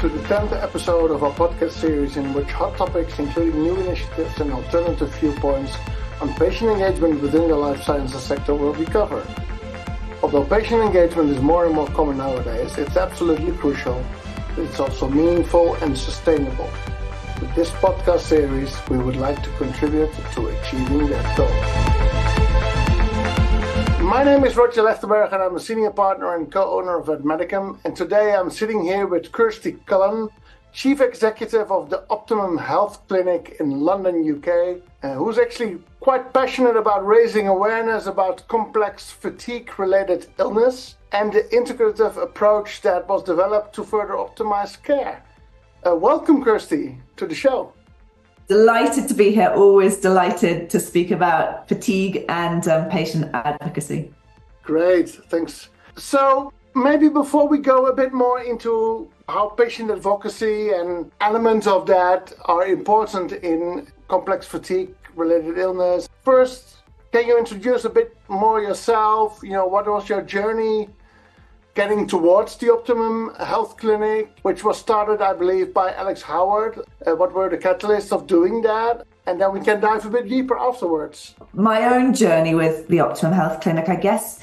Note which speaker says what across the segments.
Speaker 1: to the 10th episode of our podcast series in which hot topics, including new initiatives and alternative viewpoints on patient engagement within the life sciences sector, will be covered. Although patient engagement is more and more common nowadays, it's absolutely crucial that it's also meaningful and sustainable. With this podcast series, we would like to contribute to achieving that goal. My name is Roger Legtenberg and I'm a senior partner and co-owner of Advocacy. And today I'm sitting here with Kirsty Cullen, Chief Executive of the Optimum Health Clinic in London, UK, who's actually quite passionate about raising awareness about complex fatigue-related illness and the integrative approach that was developed to further optimize care. Welcome, Kirsty, to the show.
Speaker 2: Delighted to be here, always delighted to speak about fatigue and patient advocacy.
Speaker 1: Great, thanks. So maybe before we go a bit more into how patient advocacy and elements of that are important in complex fatigue-related illness, first, can you introduce a bit more yourself? What was your journey getting towards the Optimum Health Clinic, which was started, I believe, by Alex Howard? What were the catalysts of doing that? And then we can dive a bit deeper afterwards.
Speaker 2: My own journey with the Optimum Health Clinic, I guess,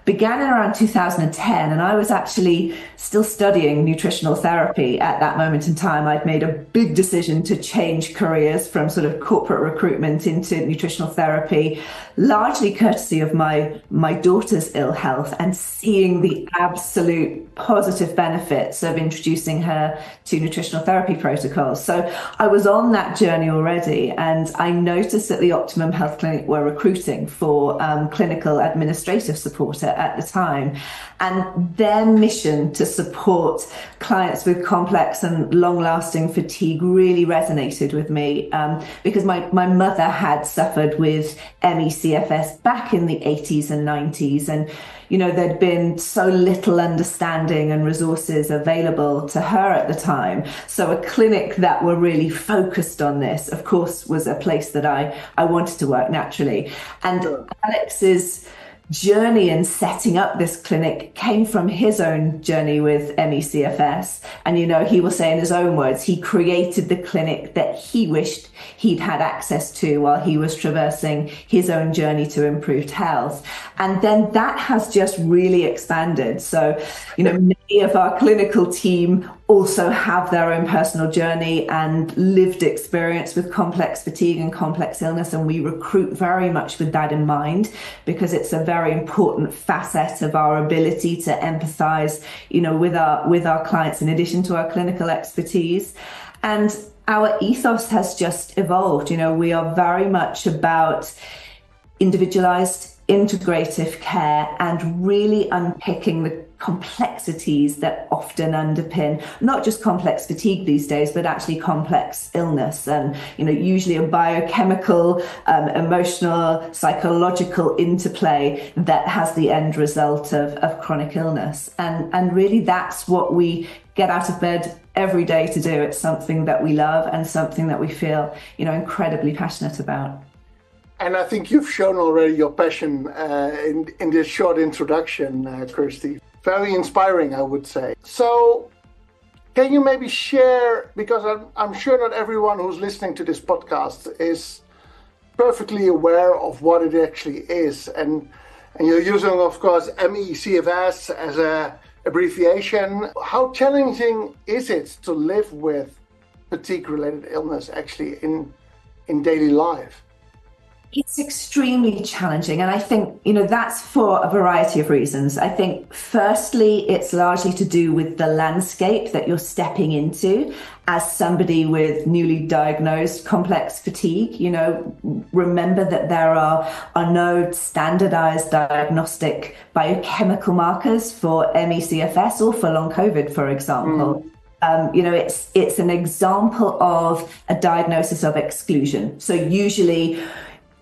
Speaker 2: began in around 2010, and I was actually still studying nutritional therapy at that moment in time. I'd made a big decision to change careers from sort of corporate recruitment into nutritional therapy, largely courtesy of my daughter's ill health and seeing the absolute positive benefits of introducing her to nutritional therapy protocols. So I was on that journey already, and I noticed that the Optimum Health Clinic were recruiting for clinical administrative support at the time, and their mission to support clients with complex and long-lasting fatigue really resonated with me because my mother had suffered with ME/CFS back in the 80s and 90s, and there'd been so little understanding and resources available to her at the time. So a clinic that were really focused on this, of course, was a place that I wanted to work naturally. And sure. Alex's journey in setting up this clinic came from his own journey with ME/CFS. And, he will say in his own words, he created the clinic that he wished he'd had access to while he was traversing his own journey to improved health. And then that has just really expanded. So, many of our clinical team also have their own personal journey and lived experience with complex fatigue and complex illness. And we recruit very much with that in mind, because it's a very important facet of our ability to empathize, with our clients in addition to our clinical expertise. And our ethos has just evolved. We are very much about individualized, integrative care and really unpicking the complexities that often underpin not just complex fatigue these days, but actually complex illness, and usually a biochemical, emotional, psychological interplay that has the end result of chronic illness. And really that's what we get out of bed every day to do. It's something that we love and something that we feel incredibly passionate about.
Speaker 1: And I think you've shown already your passion in this short introduction, Kirsty. Very inspiring, I would say. So can you maybe share, because I'm sure not everyone who's listening to this podcast is perfectly aware of what it actually is. And you're using, of course, ME/CFS as an abbreviation. How challenging is it to live with fatigue-related illness actually in daily life?
Speaker 2: It's extremely challenging. And I think, that's for a variety of reasons. I think, firstly, it's largely to do with the landscape that you're stepping into as somebody with newly diagnosed complex fatigue. Remember that there are no standardized diagnostic biochemical markers for ME/CFS or for long COVID, for example. It's an example of a diagnosis of exclusion. So usually,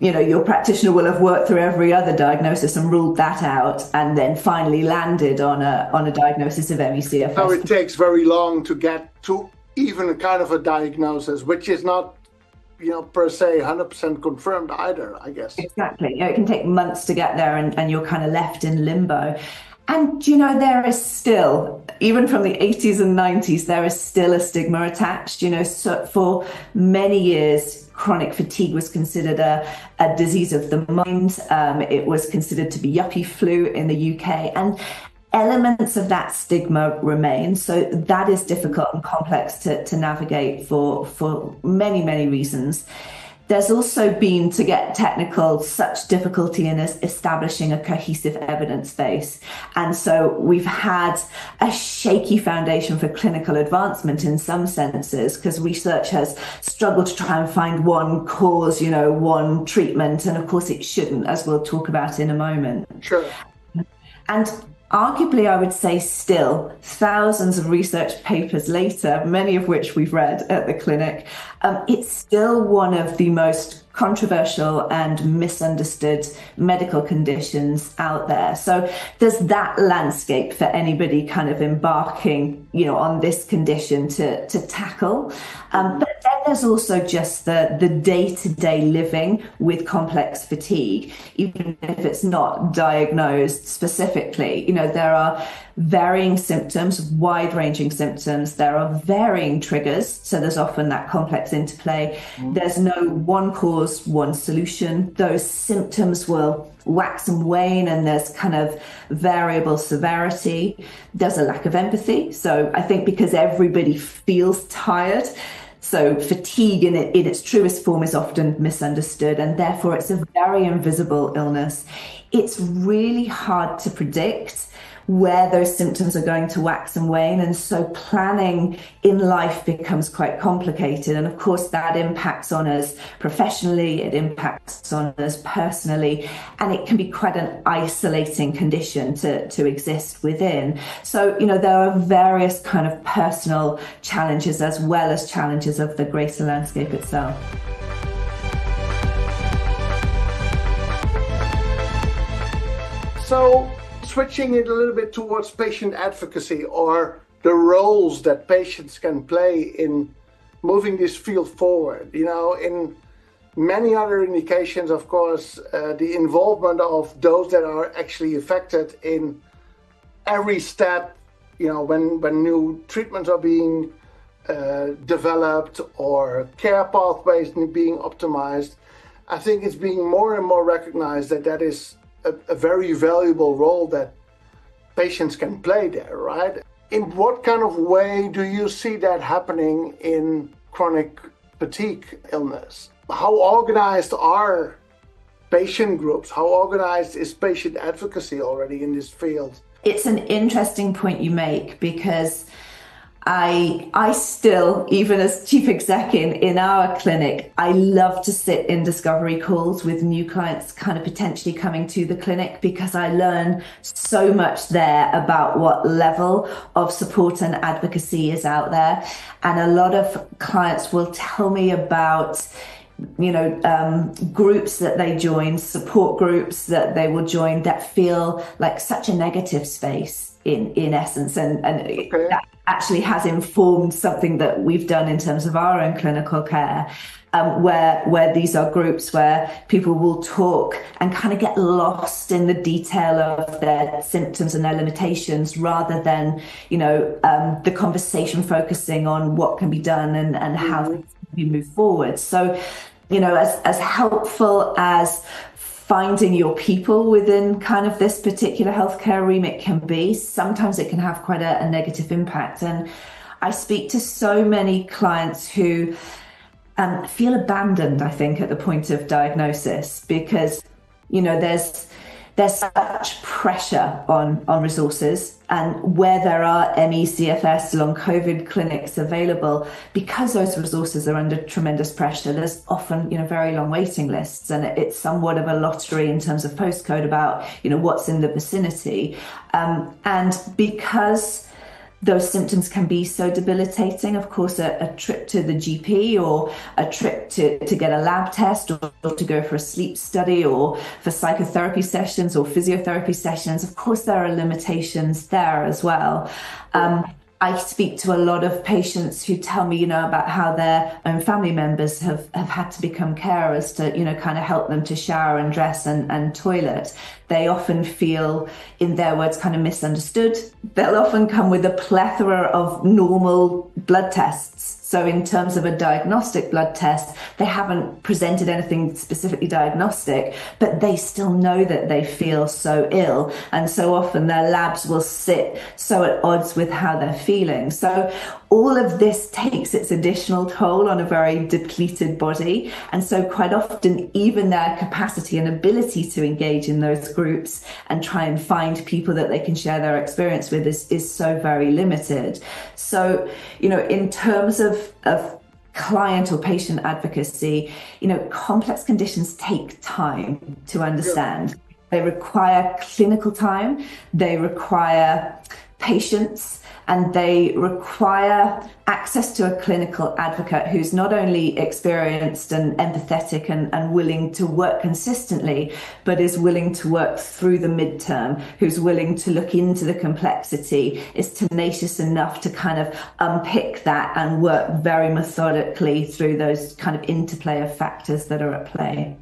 Speaker 2: your practitioner will have worked through every other diagnosis and ruled that out, and then finally landed on a diagnosis of ME/CFS.
Speaker 1: So it takes very long to get to even a kind of a diagnosis, which is not, per se 100% confirmed either, I guess.
Speaker 2: Exactly. It can take months to get there, and you're kind of left in limbo. And, you know, there is still, even from the 80s and 90s, there is still a stigma attached. You know, so for many years, chronic fatigue was considered a disease of the mind. It was considered to be yuppie flu in the UK. And elements of that stigma remain. So that is difficult and complex to navigate for many, many reasons. There's also been, to get technical, such difficulty in establishing a cohesive evidence base. And so we've had a shaky foundation for clinical advancement in some senses, because research has struggled to try and find one cause, you know, one treatment. And of course it shouldn't, as we'll talk about in a moment.
Speaker 1: Sure.
Speaker 2: And arguably, I would say still, thousands of research papers later, many of which we've read at the clinic, it's still one of the most controversial and misunderstood medical conditions out there. So there's that landscape for anybody kind of embarking, you know, on this condition to tackle. But then there's also just the day-to-day living with complex fatigue, even if it's not diagnosed specifically. You know, there are varying symptoms, wide-ranging symptoms. There are varying triggers, so there's often that complex interplay. There's no one cause, one solution. Those symptoms will wax and wane, and there's kind of variable severity. There's a lack of empathy. So I think because everybody feels tired, so fatigue in its truest form is often misunderstood, and therefore it's a very invisible illness. It's really hard to predict where those symptoms are going to wax and wane. And so planning in life becomes quite complicated. And of course, that impacts on us professionally, it impacts on us personally, and it can be quite an isolating condition to exist within. So, you know, there are various kind of personal challenges as well as challenges of the greater landscape itself.
Speaker 1: So, switching it a little bit towards patient advocacy, or the roles that patients can play in moving this field forward. You know, in many other indications, of course, the involvement of those that are actually affected in every step, you know, when new treatments are being developed or care pathways being optimized, I think it's being more and more recognized that is a very valuable role that patients can play there, right? In what kind of way do you see that happening in chronic fatigue illness? How organized are patient groups? How organized is patient advocacy already in this field?
Speaker 2: It's an interesting point you make, because I still, even as chief exec in our clinic, I love to sit in discovery calls with new clients kind of potentially coming to the clinic, because I learn so much there about what level of support and advocacy is out there. And a lot of clients will tell me about, you know, groups that they join, support groups that they will join that feel like such a negative space in essence. And okay, that actually has informed something that we've done in terms of our own clinical care, where these are groups where people will talk and kind of get lost in the detail of their symptoms and their limitations, rather than, you know, the conversation focusing on what can be done and how things can be moved forward. So, you know, as helpful as finding your people within kind of this particular healthcare remit can be, sometimes it can have quite a negative impact. And I speak to so many clients who feel abandoned, I think, at the point of diagnosis, because, you know, there's such pressure on resources, and where there are ME/CFS, long COVID clinics available, because those resources are under tremendous pressure, there's often, you know, very long waiting lists, and it's somewhat of a lottery in terms of postcode about, you know, what's in the vicinity. And because those symptoms can be so debilitating, of course, a trip to the GP, or a trip to get a lab test, or to go for a sleep study, or for psychotherapy sessions or physiotherapy sessions, of course, there are limitations there as well. I speak to a lot of patients who tell me, about how their own family members have had to become carers to, kind of help them to shower and dress and toilet. They often feel, in their words, kind of misunderstood. They'll often come with a plethora of normal blood tests. So in terms of a diagnostic blood test, they haven't presented anything specifically diagnostic, but they still know that they feel so ill. And so often their labs will sit so at odds with how they're feeling. So all of this takes its additional toll on a very depleted body. And so quite often, even their capacity and ability to engage in those groups and try and find people that they can share their experience with is so very limited. So, in terms of client or patient advocacy, complex conditions take time to understand. Yeah. They require clinical time, they require patience, and they require access to a clinical advocate who's not only experienced and empathetic and willing to work consistently, but is willing to work through the midterm, who's willing to look into the complexity, is tenacious enough to kind of unpick that and work very methodically through those kind of interplay of factors that are at play.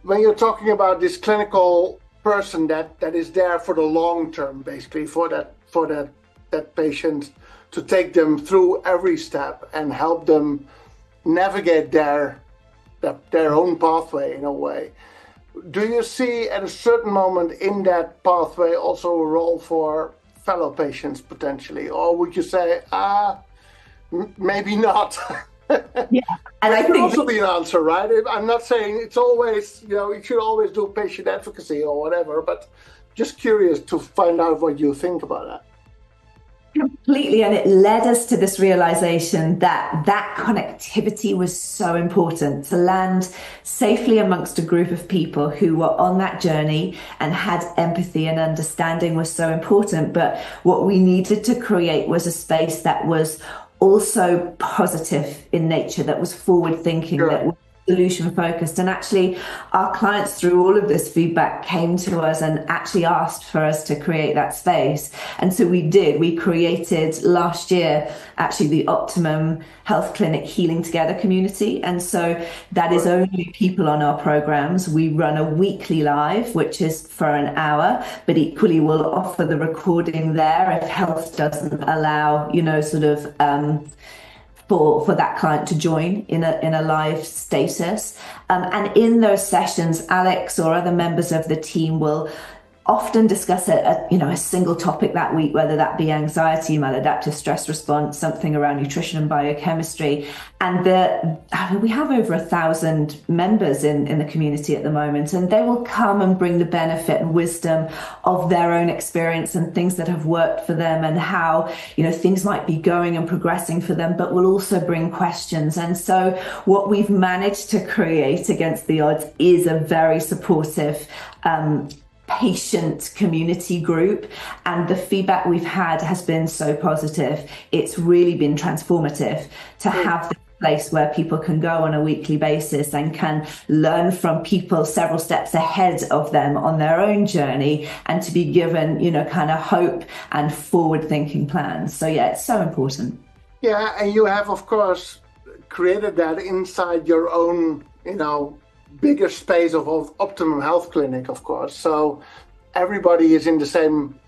Speaker 1: When you're talking about this clinical person that is there for the long term, basically for that patient, to take them through every step and help them navigate their own pathway in a way. Do you see at a certain moment in that pathway also a role for fellow patients potentially? Or would you say, maybe not?
Speaker 2: Yeah, and
Speaker 1: that could also be an answer, right? I'm not saying it's always, you should always do patient advocacy or whatever, but just curious to find out what you think about that.
Speaker 2: Completely. And it led us to this realization that connectivity was so important, to land safely amongst a group of people who were on that journey and had empathy and understanding was so important. But what we needed to create was a space that was also positive in nature, that was forward thinking, sure, that was solution focused. And actually our clients through all of this feedback came to us and actually asked for us to create that space. And so we created last year actually the Optimum Health Clinic Healing Together community. And so that is only people on our programs. We run a weekly live, which is for an hour, but equally we'll offer the recording there if health doesn't allow, for that client to join in a live status. And in those sessions, Alex or other members of the team will often discuss a single topic that week, whether that be anxiety, maladaptive stress response, something around nutrition and biochemistry. And we have over 1,000 members in the community at the moment, and they will come and bring the benefit and wisdom of their own experience and things that have worked for them and how, things might be going and progressing for them, but will also bring questions. And so what we've managed to create against the odds is a very supportive patient community group, and the feedback we've had has been so positive. It's really been transformative to have this place where people can go on a weekly basis and can learn from people several steps ahead of them on their own journey, and to be given, kind of hope and forward thinking plans. So yeah, it's so important.
Speaker 1: Yeah, and you have of course created that inside your own, bigger space of Optimum Health Clinic, of course. So everybody is in the same,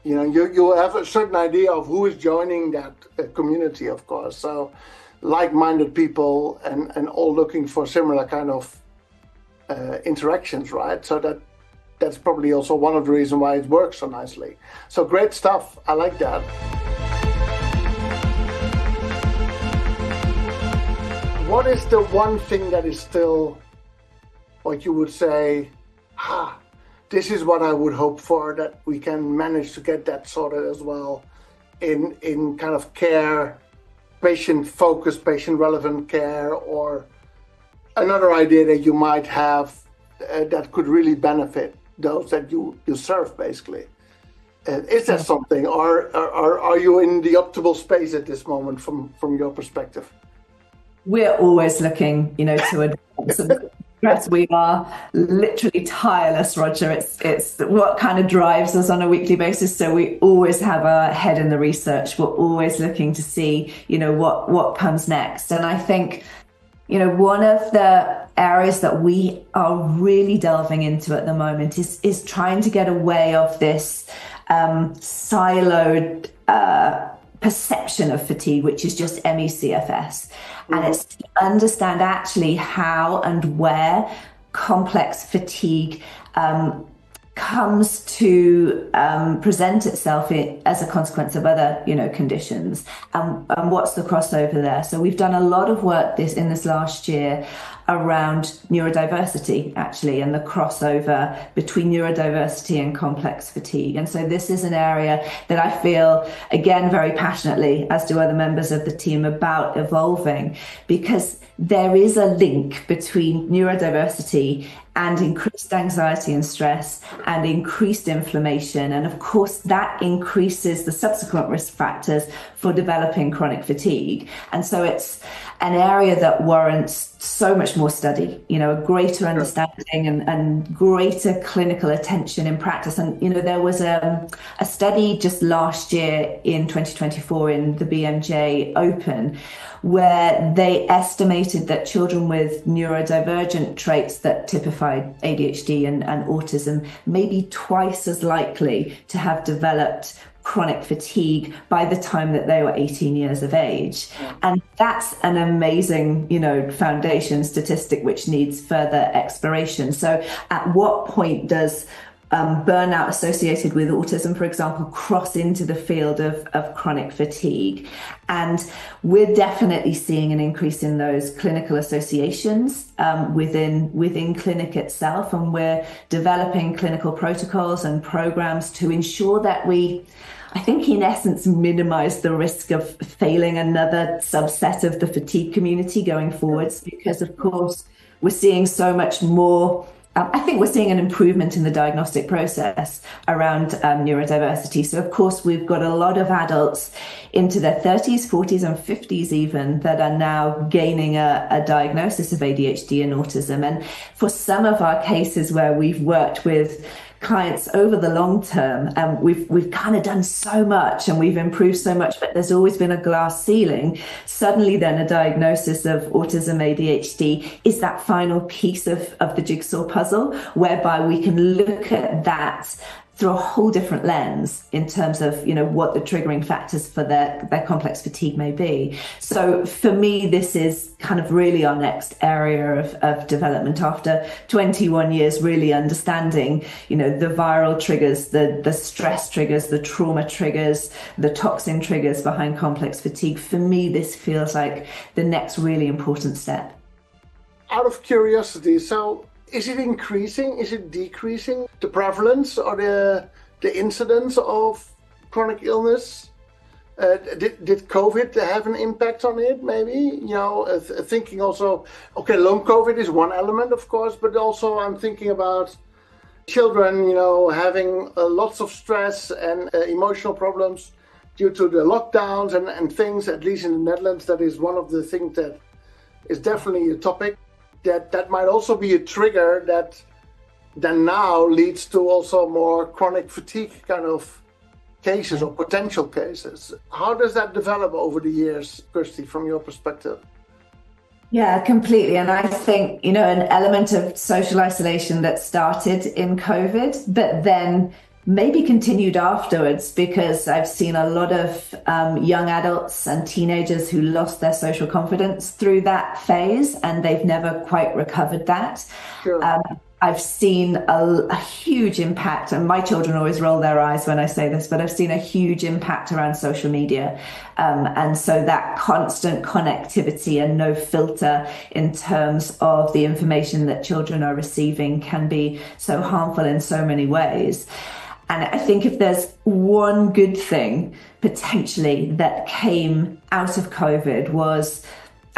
Speaker 1: you have a certain idea of who is joining that community, of course. So like-minded people and all looking for similar kind of interactions, right? So that's probably also one of the reasons why it works so nicely. So great stuff. I like that. What is the one thing that is still, what you would say, this is what I would hope for, that we can manage to get that sorted as well in kind of care, patient-focused, patient-relevant care, or another idea that you might have that could really benefit those that you serve, basically. Is that something, or are you in the optimal space at this moment from your perspective?
Speaker 2: We're always looking, to advance. Yes, we are literally tireless, Roger. It's what kind of drives us on a weekly basis. So we always have our head in the research. We're always looking to see, what comes next. And I think, one of the areas that we are really delving into at the moment is trying to get away of this siloed perception of fatigue, which is just MECFS. And it's to understand actually how and where complex fatigue comes to present itself as a consequence of other, conditions, and what's the crossover there. So we've done a lot of work in this last year around neurodiversity, actually, and the crossover between neurodiversity and complex fatigue. And so this is an area that I feel, again, very passionately, as do other members of the team, about evolving, because there is a link between neurodiversity and increased anxiety and stress and increased inflammation. And of course, that increases the subsequent risk factors for developing chronic fatigue. And so it's an area that warrants so much more study, a greater understanding and greater clinical attention in practice. And, there was a study just last year in 2024 in the BMJ Open, where they estimated that children with neurodivergent traits that typified ADHD and autism may be twice as likely to have developed chronic fatigue by the time that they were 18 years of age. And that's an amazing, foundation statistic which needs further exploration. So at what point does burnout associated with autism, for example, cross into the field of chronic fatigue? And we're definitely seeing an increase in those clinical associations within clinic itself. And we're developing clinical protocols and programs to ensure that I think, in essence, minimize the risk of failing another subset of the fatigue community going forwards, because, of course, we're seeing so much more. I think we're seeing an improvement in the diagnostic process around neurodiversity. So, of course, we've got a lot of adults into their 30s, 40s and 50s even that are now gaining a diagnosis of ADHD and autism. And for some of our cases where we've worked with clients over the long term, we've kind of done so much and we've improved so much, but there's always been a glass ceiling. Suddenly then a diagnosis of autism ADHD is that final piece of the jigsaw puzzle, whereby we can look at that through a whole different lens in terms of, what the triggering factors for their complex fatigue may be. So for me, this is kind of really our next area of development after 21 years, really understanding, the viral triggers, the stress triggers, the trauma triggers, the toxin triggers behind complex fatigue. For me, this feels like the next really important step.
Speaker 1: Out of curiosity, so is it increasing? Is it decreasing, the prevalence or the incidence of chronic illness? Did COVID have an impact on it, maybe? Thinking also, long COVID is one element, of course, but also I'm thinking about children, having lots of stress and emotional problems due to the lockdowns and things, at least in the Netherlands. That is one of the things that is definitely a topic. That might also be a trigger that then now leads to also more chronic fatigue kind of cases or potential cases. How does that develop over the years, Kirsty, from your perspective?
Speaker 2: Yeah, completely. And I think, an element of social isolation that started in COVID, but then maybe continued afterwards, because I've seen a lot of young adults and teenagers who lost their social confidence through that phase, and they've never quite recovered that.
Speaker 1: Sure.
Speaker 2: I've seen a huge impact, and my children always roll their eyes when I say this, but I've seen a huge impact around social media. And so that constant connectivity and no filter in terms of the information that children are receiving can be so harmful in so many ways. And I think if there's one good thing potentially that came out of COVID was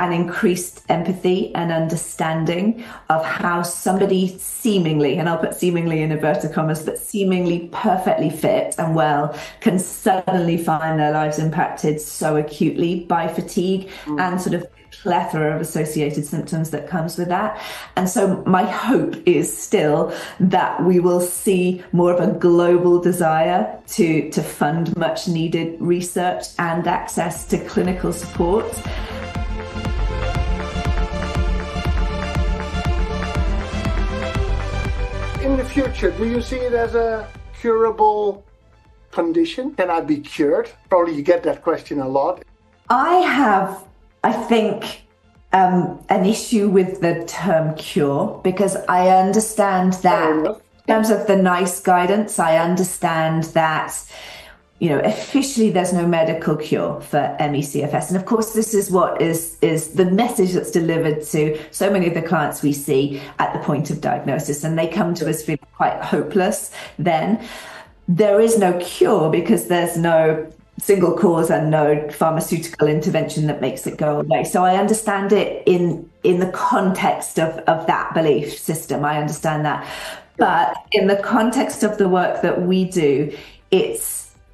Speaker 2: an increased empathy and understanding of how somebody seemingly, and I'll put seemingly in inverted commas, but seemingly perfectly fit and well can suddenly find their lives impacted so acutely by fatigue and sort of plethora of associated symptoms that comes with that. And so my hope is still that we will see more of a global desire to fund much needed research and access to clinical support.
Speaker 1: In the future, do you see it as a curable condition? Can I be cured? Probably you get that question a lot.
Speaker 2: I think, an issue with the term cure, because I understand that in terms of the NICE guidance, I understand that, officially there's no medical cure for ME/CFS. And of course, this is what is the message that's delivered to so many of the clients we see at the point of diagnosis. And they come to us feeling quite hopeless then. There is no cure because there's no single cause and no pharmaceutical intervention that makes it go away. So I understand it in the context of that belief system. I understand that. But in the context of the work that we do,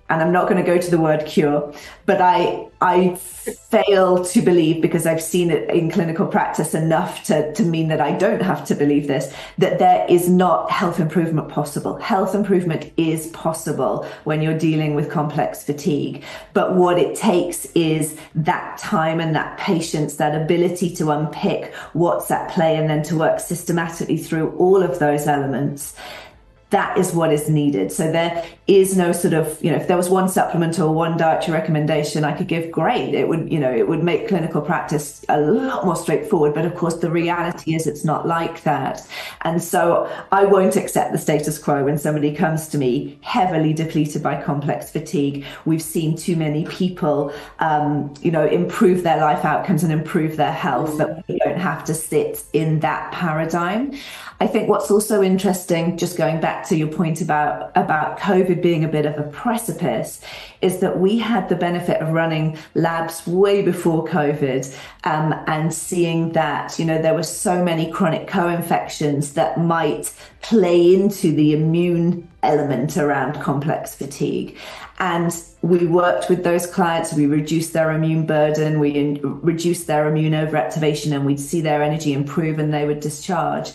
Speaker 2: and I'm not going to go to the word cure, but I fail to believe, because I've seen it in clinical practice enough to mean that I don't have to believe this, that there is not health improvement possible. Health improvement is possible when you're dealing with complex fatigue. But what it takes is that time and that patience, that ability to unpick what's at play and then to work systematically through all of those elements. That is what is needed. So there is no sort of, if there was one supplement or one dietary recommendation I could give, great. It would make clinical practice a lot more straightforward. But of course, the reality is it's not like that. And so I won't accept the status quo when somebody comes to me heavily depleted by complex fatigue. We've seen too many people, improve their life outcomes and improve their health, that we don't have to sit in that paradigm. I think what's also interesting, just going back to your point about COVID being a bit of a precipice, is that we had the benefit of running labs way before COVID, and seeing that, there were so many chronic co-infections that might play into the immune element around complex fatigue. And we worked with those clients, we reduced their immune burden, we reduced their immune overactivation, and we'd see their energy improve and they would discharge.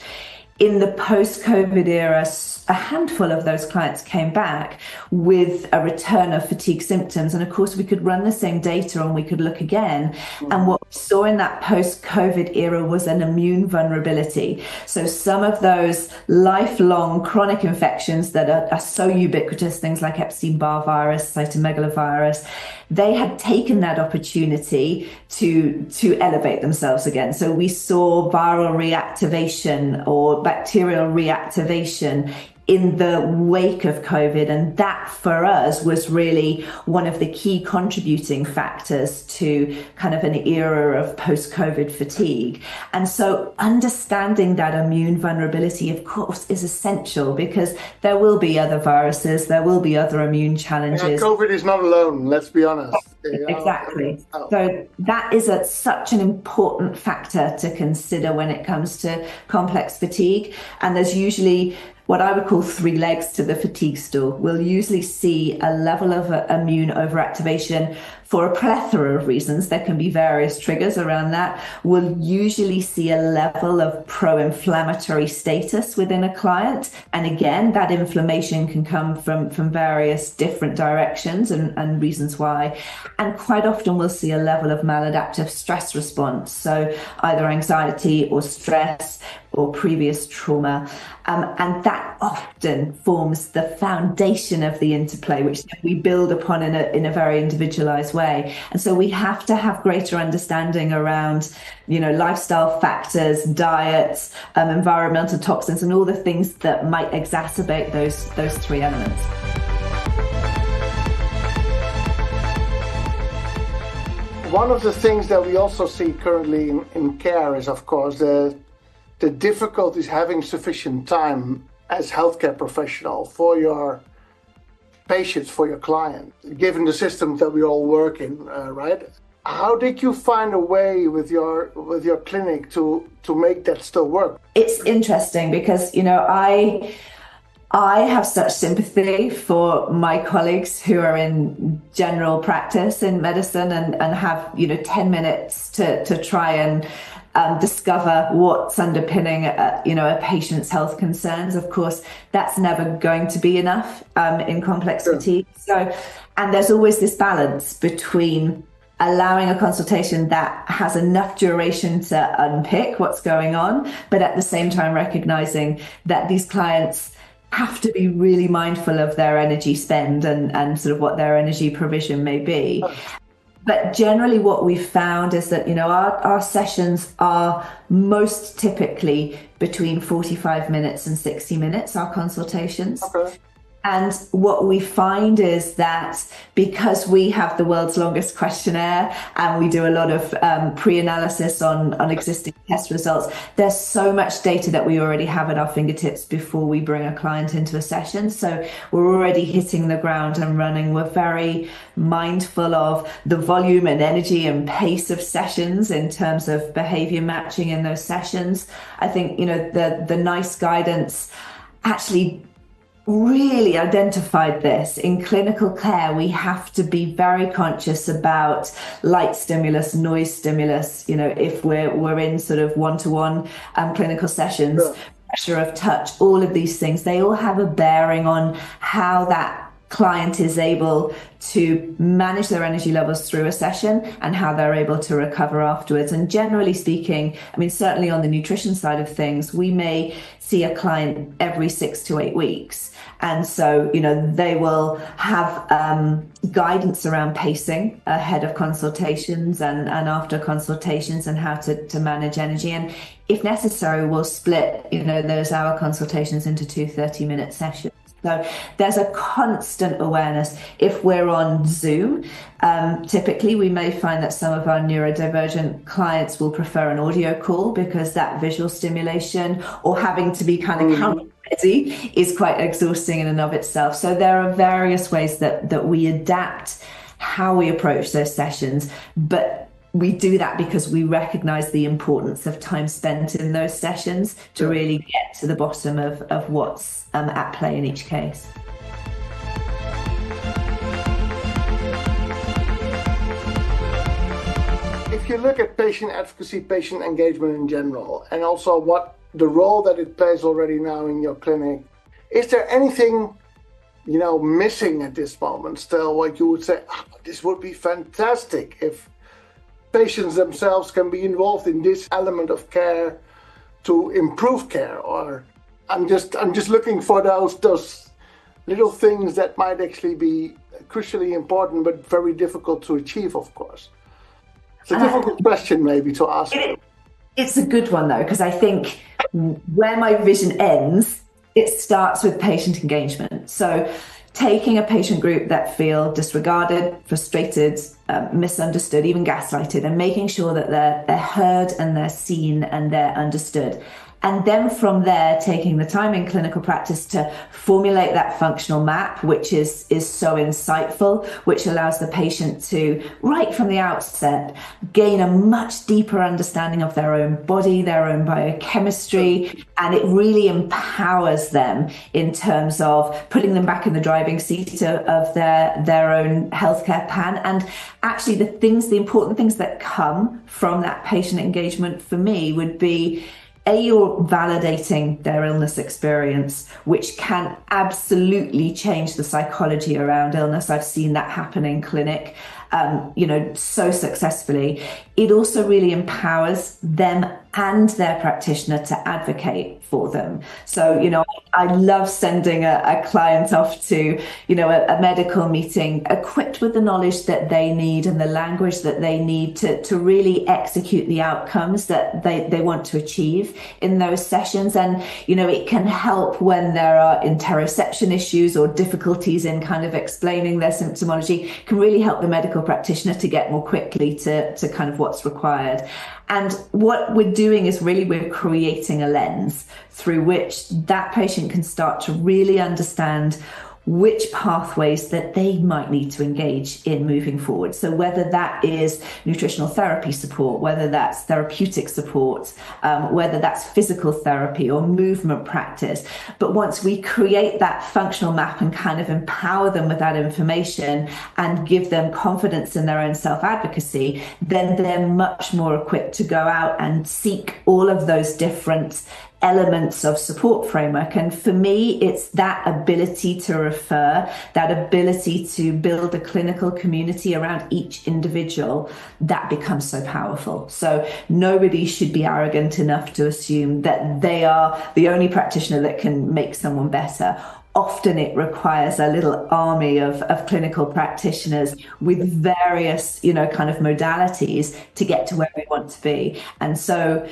Speaker 2: In the post-COVID era, a handful of those clients came back with a return of fatigue symptoms. And of course, we could run the same data and we could look again. And what we saw in that post-COVID era was an immune vulnerability. So some of those lifelong chronic infections that are so ubiquitous, things like Epstein-Barr virus, cytomegalovirus, they had taken that opportunity to elevate themselves again. So we saw viral reactivation or bacterial reactivation in the wake of COVID. And that for us was really one of the key contributing factors to kind of an era of post-COVID fatigue. And so understanding that immune vulnerability, of course, is essential, because there will be other viruses, there will be other immune challenges.
Speaker 1: COVID is not alone, let's be honest.
Speaker 2: Exactly. So that is such an important factor to consider when it comes to complex fatigue. And there's usually what I would call three legs to the fatigue stool. We'll usually see a level of immune overactivation for a plethora of reasons. There can be various triggers around that. We'll usually see a level of pro-inflammatory status within a client. And again, that inflammation can come from various different directions and reasons why. And quite often we'll see a level of maladaptive stress response. So either anxiety or stress or previous trauma. And that often forms the foundation of the interplay, which we build upon in a very individualized way. And so we have to have greater understanding around, lifestyle factors, diets, environmental toxins, and all the things that might exacerbate those three elements.
Speaker 1: One of the things that we also see currently in care is, of course, the difficulties having sufficient time as healthcare professional for your patients, for your client, given the system that we all work in, right? How did you find a way with your clinic to make that still work?
Speaker 2: It's interesting because, I have such sympathy for my colleagues who are in general practice in medicine and have, 10 minutes to try and discover what's underpinning, a patient's health concerns. Of course, that's never going to be enough in complex fatigue. So, and there's always this balance between allowing a consultation that has enough duration to unpick what's going on, but at the same time recognizing that these clients have to be really mindful of their energy spend and sort of what their energy provision may be. But generally what we've found is that, our sessions are most typically between 45 minutes and 60 minutes, our consultations.
Speaker 1: Okay.
Speaker 2: And what we find is that because we have the world's longest questionnaire and we do a lot of pre-analysis on existing test results, there's so much data that we already have at our fingertips before we bring a client into a session. So we're already hitting the ground and running. We're very mindful of the volume and energy and pace of sessions in terms of behavior matching in those sessions. I think, the NICE guidance actually really identified this. In clinical care, we have to be very conscious about light stimulus, noise stimulus, if we're in sort of one-to-one clinical sessions, pressure of touch, all of these things, they all have a bearing on how that client is able to manage their energy levels through a session and how they're able to recover afterwards. And generally speaking, certainly on the nutrition side of things, we may see a client every 6 to 8 weeks. And so, they will have guidance around pacing ahead of consultations and after consultations and how to manage energy. And if necessary, we'll split, those hour consultations into 2 30-minute sessions. So there's a constant awareness. If we're on Zoom, typically we may find that some of our neurodivergent clients will prefer an audio call because that visual stimulation or having to be kind of counter is quite exhausting in and of itself. So there are various ways that we adapt how we approach those sessions, but we do that because we recognize the importance of time spent in those sessions to really get to the bottom of what's at play in each case.
Speaker 1: If you look at patient advocacy, patient engagement in general, and also what the role that it plays already now in your clinic, is there anything, missing at this moment still, what you would say, this would be fantastic if patients themselves can be involved in this element of care to improve care? Or I'm just looking for those little things that might actually be crucially important but very difficult to achieve, of course. It's a difficult question maybe to ask.
Speaker 2: It's a good one though, because I think where my vision ends, it starts with patient engagement. So taking a patient group that feel disregarded, frustrated, misunderstood, even gaslighted, and making sure that they're heard and they're seen and they're understood. And then from there, taking the time in clinical practice to formulate that functional map, which is so insightful, which allows the patient to, right from the outset, gain a much deeper understanding of their own body, their own biochemistry, and it really empowers them in terms of putting them back in the driving seat of their own healthcare plan. And actually the important things that come from that patient engagement for me would be, you're validating their illness experience, which can absolutely change the psychology around illness. I've seen that happen in clinic, so successfully. It also really empowers them and their practitioner to advocate for them. So, I love sending a client off to, a medical meeting equipped with the knowledge that they need and the language that they need to really execute the outcomes that they want to achieve in those sessions. And, it can help when there are interoception issues or difficulties in kind of explaining their symptomology, can really help the medical practitioner to get more quickly to kind of what's required. And what we're doing is really we're creating a lens through which that patient can start to really understand which pathways that they might need to engage in moving forward. So whether that is nutritional therapy support, whether that's therapeutic support, whether that's physical therapy or movement practice. But once we create that functional map and kind of empower them with that information and give them confidence in their own self-advocacy, then they're much more equipped to go out and seek all of those different elements of support framework. And for me, it's that ability to refer, that ability to build a clinical community around each individual that becomes so powerful. So nobody should be arrogant enough to assume that they are the only practitioner that can make someone better. Often it requires a little army of clinical practitioners with various, kind of modalities to get to where we want to be. And so,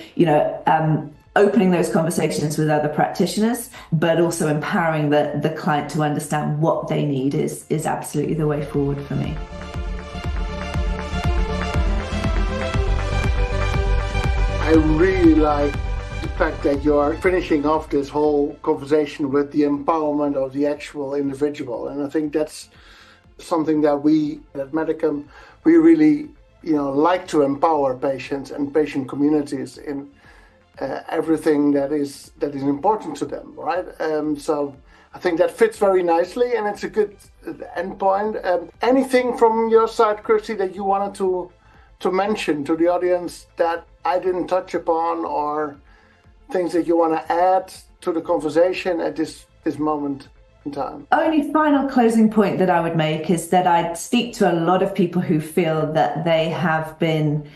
Speaker 2: opening those conversations with other practitioners, but also empowering the client to understand what they need is absolutely the way forward for me.
Speaker 1: I really like the fact that you are finishing off this whole conversation with the empowerment of the actual individual. And I think that's something that we at Medicum, we really, like to empower patients and patient communities in everything that is important to them, right? So I think that fits very nicely, and it's a good endpoint. Anything from your side, Kirsty, that you wanted to mention to the audience that I didn't touch upon, or things that you want to add to the conversation at this moment in time?
Speaker 2: Only final closing point that I would make is that I speak to a lot of people who feel that they have been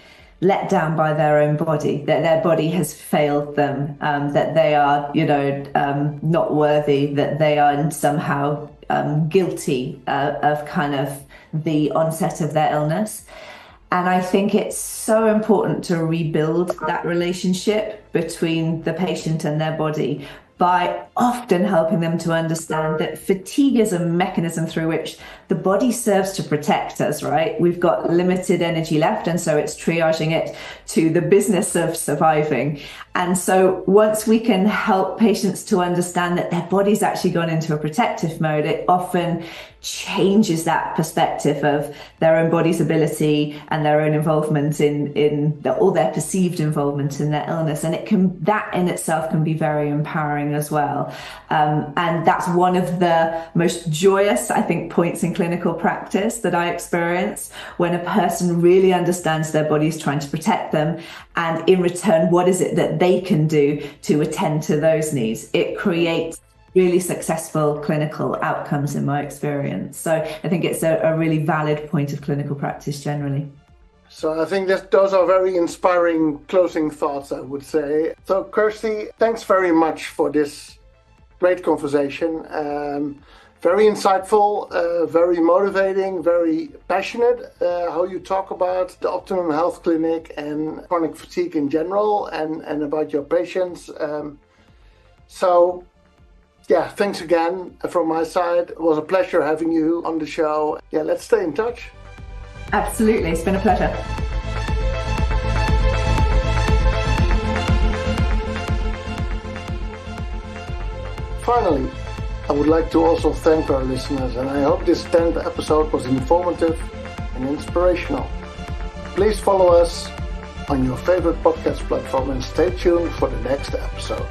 Speaker 2: let down by their own body, that their body has failed them, that they are, not worthy, that they are somehow guilty of kind of the onset of their illness. And I think it's so important to rebuild that relationship between the patient and their body by often helping them to understand that fatigue is a mechanism through which the body serves to protect us, right? We've got limited energy left, and so it's triaging it to the business of surviving. And so once we can help patients to understand that their body's actually gone into a protective mode, it often changes that perspective of their own body's ability and their own involvement or their perceived involvement in their illness. And that in itself can be very empowering as well. And that's one of the most joyous, I think, points in clinical practice that I experience, when a person really understands their body is trying to protect them, and in return, what is it that they can do to attend to those needs? It creates really successful clinical outcomes in my experience. So I think it's a really valid point of clinical practice generally.
Speaker 1: So I think those are very inspiring closing thoughts, I would say. So Kirsty, thanks very much for this great conversation. Very insightful, very motivating, very passionate, how you talk about the Optimum Health Clinic and chronic fatigue in general, and about your patients. So yeah, thanks again from my side. It was a pleasure having you on the show. Yeah, let's stay in touch.
Speaker 2: Absolutely, it's been a pleasure.
Speaker 1: Finally, I would like to also thank our listeners, and I hope this 10th episode was informative and inspirational. Please follow us on your favorite podcast platform and stay tuned for the next episode.